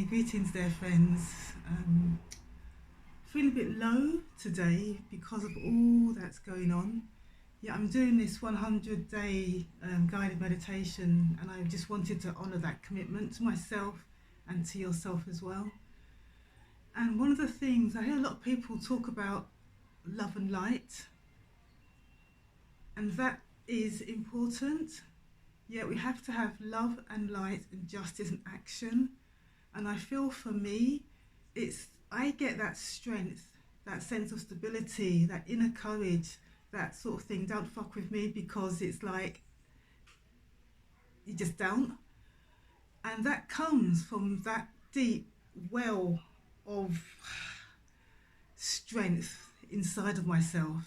Hi, greetings there, friends. Feeling a bit low today because of all that's going on. Yeah, I'm doing this 100-day guided meditation, and I just wanted to honour that commitment to myself and to yourself as well. And one of the things I hear a lot of people talk about love and light, and that is important. Yeah, we have to have love and light and justice and action. And I feel for me, I get that strength, that sense of stability, that inner courage, that sort of thing. Don't fuck with me, because it's like you just don't. And that comes from that deep well of strength inside of myself.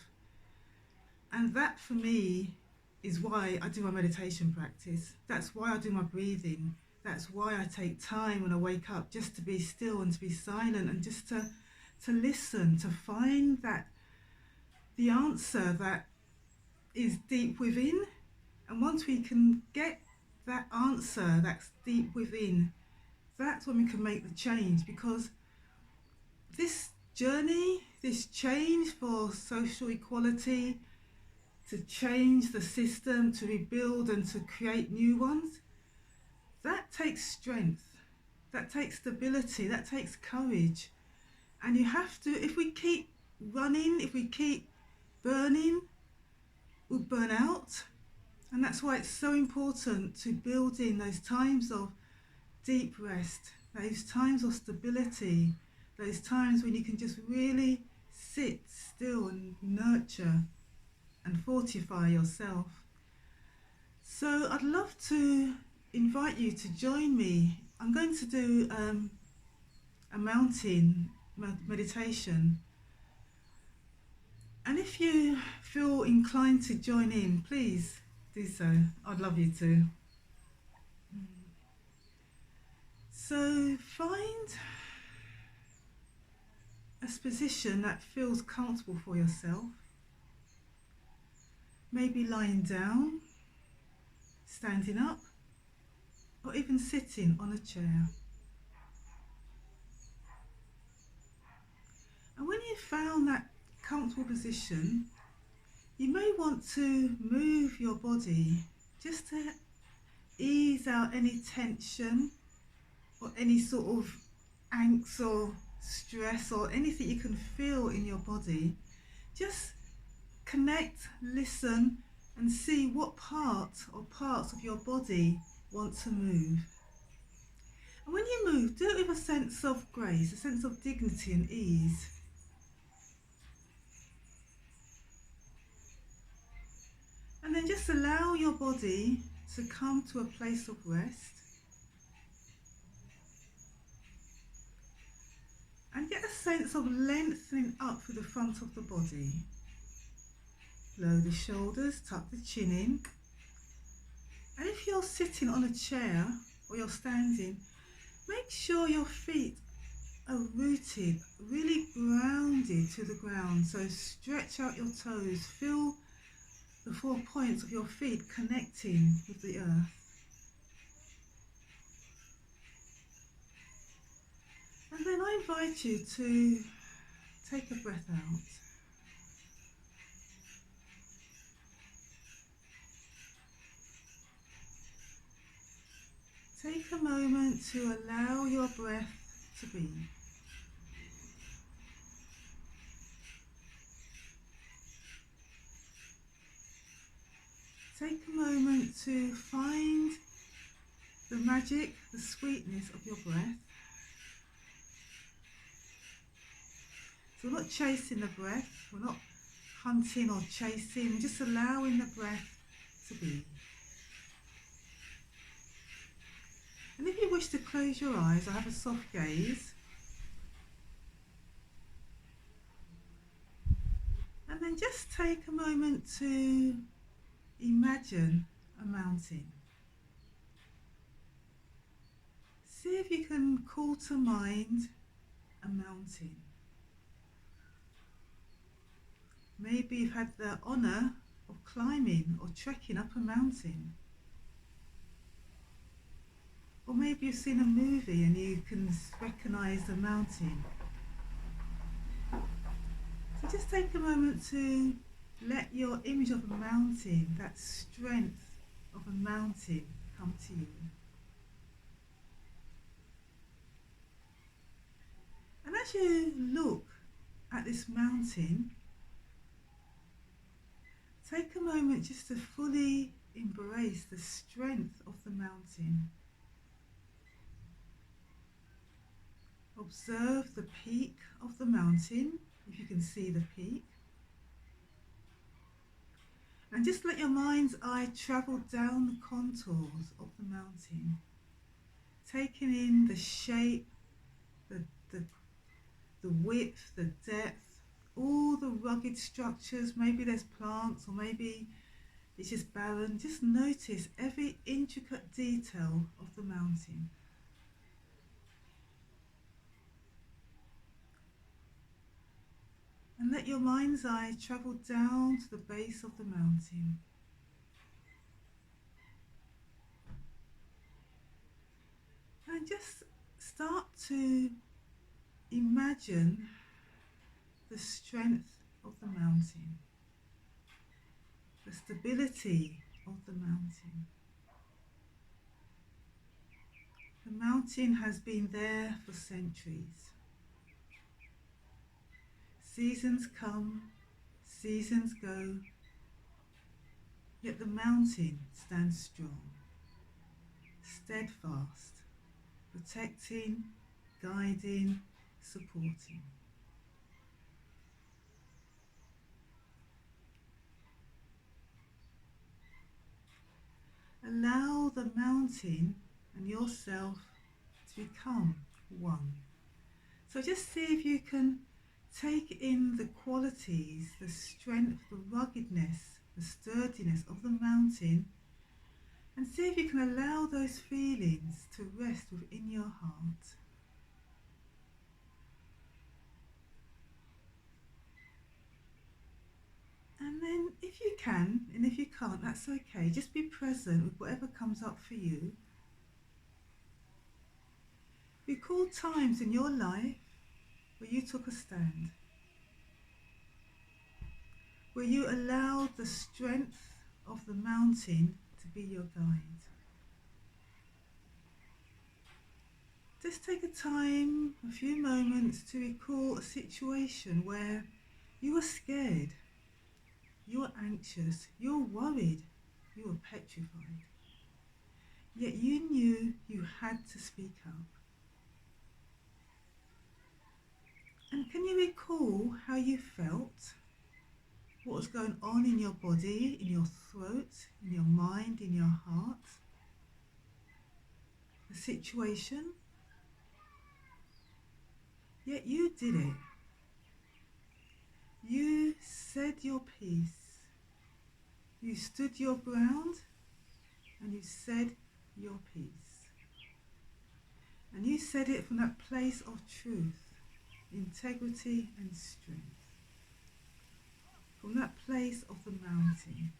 And that for me is why I do my meditation practice. That's why I do my breathing. That's why I take time when I wake up, just to be still and to be silent, and just to listen, to find that the answer that is deep within. And once we can get that answer that's deep within, that's when we can make the change. Because this journey, this change for social equality, to change the system, to rebuild and to create new ones, that takes strength, that takes stability, that takes courage. And you have to, if we keep running, if we keep burning, we'll burn out. And that's why it's so important to build in those times of deep rest, those times of stability, those times when you can just really sit still and nurture and fortify yourself. So I'd love to invite you to join me. I'm going to do a mountain meditation. And if you feel inclined to join in, please do so. I'd love you to. So find a position that feels comfortable for yourself. Maybe lying down, standing up, or even sitting on a chair. And when you've found that comfortable position, you may want to move your body just to ease out any tension or any sort of angst or stress or anything you can feel in your body. Just connect, listen, and see what part or parts of your body want to move. And when you move, do it with a sense of grace, a sense of dignity and ease. And then just allow your body to come to a place of rest. And get a sense of lengthening up through the front of the body. Lower the shoulders, tuck the chin in. And if you're sitting on a chair or you're standing, make sure your feet are rooted, really grounded to the ground. So stretch out your toes, feel the 4 points of your feet connecting with the earth. And then I invite you to take a breath out. Take a moment to allow your breath to be. Take a moment to find the magic, the sweetness of your breath. So we're not chasing the breath, we're not hunting or chasing, we're just allowing the breath to be. And if you wish to close your eyes or have a soft gaze, and then just take a moment to imagine a mountain. See if you can call to mind a mountain. Maybe you've had the honour of climbing or trekking up a mountain. Or maybe you've seen a movie and you can recognise the mountain. So just take a moment to let your image of a mountain, that strength of a mountain, come to you. And as you look at this mountain, take a moment just to fully embrace the strength of the mountain. Observe the peak of the mountain, if you can see the peak. And just let your mind's eye travel down the contours of the mountain, taking in the shape, the width, the depth, all the rugged structures. Maybe there's plants, or maybe it's just barren. Just notice every intricate detail of the mountain. And let your mind's eye travel down to the base of the mountain. And just start to imagine the strength of the mountain, the stability of the mountain. The mountain has been there for centuries. Seasons come, seasons go, yet the mountain stands strong, steadfast, protecting, guiding, supporting. Allow the mountain and yourself to become one. So just see if you can take in the qualities, the strength, the ruggedness, the sturdiness of the mountain, and see if you can allow those feelings to rest within your heart. And then if you can, and if you can't, that's okay. Just be present with whatever comes up for you. Recall times in your life where you took a stand, where you allowed the strength of the mountain to be your guide. Just take a time, a few moments, to recall a situation where you were scared, you were anxious, you were worried, you were petrified. Yet you knew you had to speak up. And can you recall how you felt? What was going on in your body, in your throat, in your mind, in your heart? The situation? Yet you did it. You said your piece. You stood your ground and you said your piece. And you said it from that place of truth, integrity and strength. From that place of the mountain.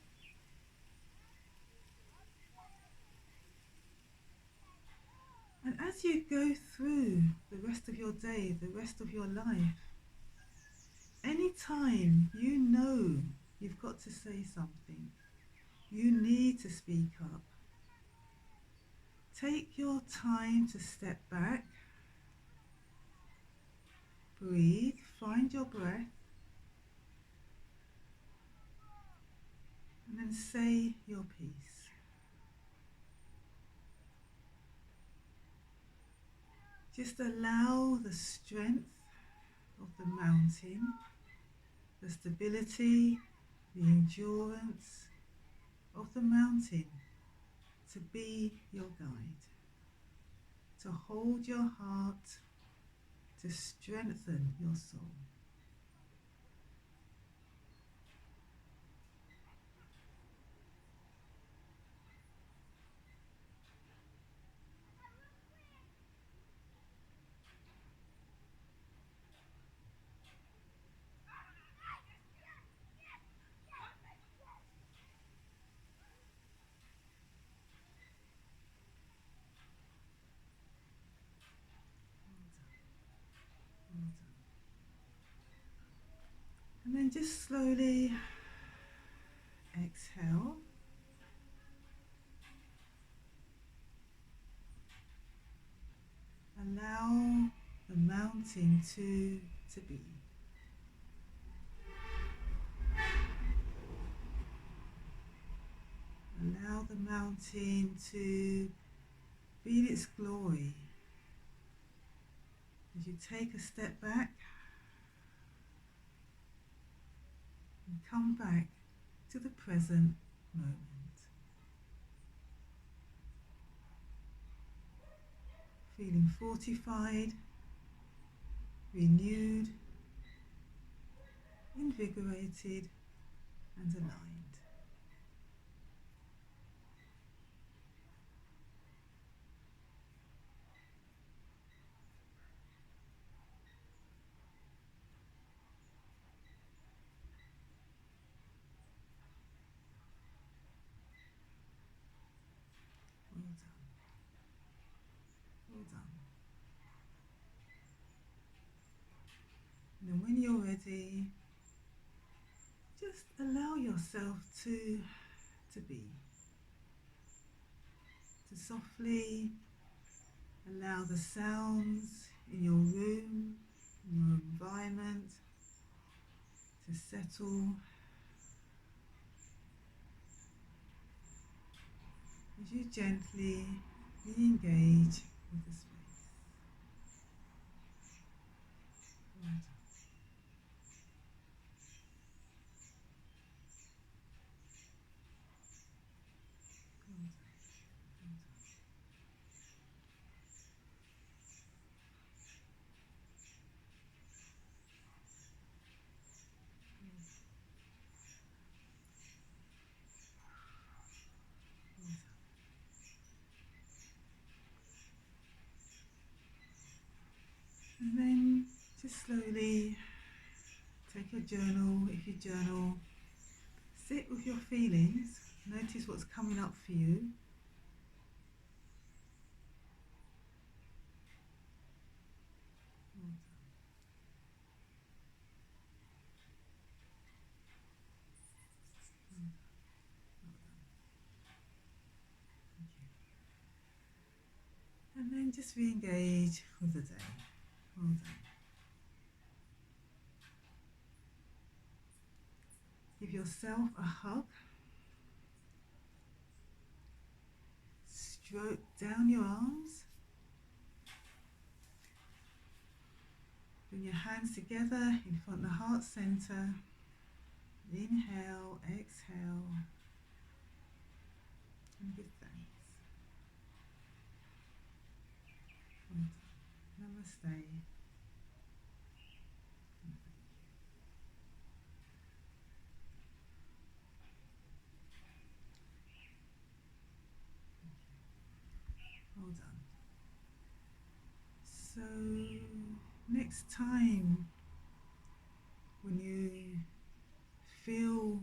And as you go through the rest of your day, the rest of your life, anytime you know you've got to say something, you need to speak up, take your time to step back, breathe, find your breath, and then say your piece. Just allow the strength of the mountain, the stability, the endurance of the mountain to be your guide, to hold your heart, to strengthen your soul. then just slowly exhale. Allow the mountain to be. Allow the mountain to be in its glory. As you take a step back and come back to the present moment. Feeling fortified, renewed, invigorated and aligned. Well done. Well done. And then when you're ready, just allow yourself to be. To softly allow the sounds in your room, in your environment, to settle as you gently re-engage with the space. Well done. Well done. Well done. And then just slowly take your journal, if you journal, sit with your feelings, notice what's coming up for you. Well done. Well done. Well done. Thank you. And then just re-engage with the day. Well done. Give yourself a hug. Stroke down your arms. Bring your hands together in front of the heart center. Inhale, exhale, and give thanks. Well done. Namaste. Well done. So next time when you feel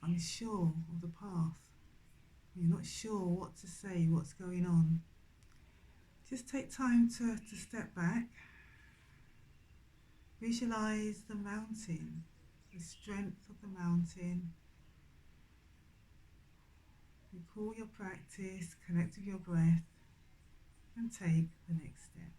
unsure of the path, you're not sure what to say, what's going on, just take time to step back, visualize the mountain, the strength of the mountain, recall your practice, connect with your breath and take the next step.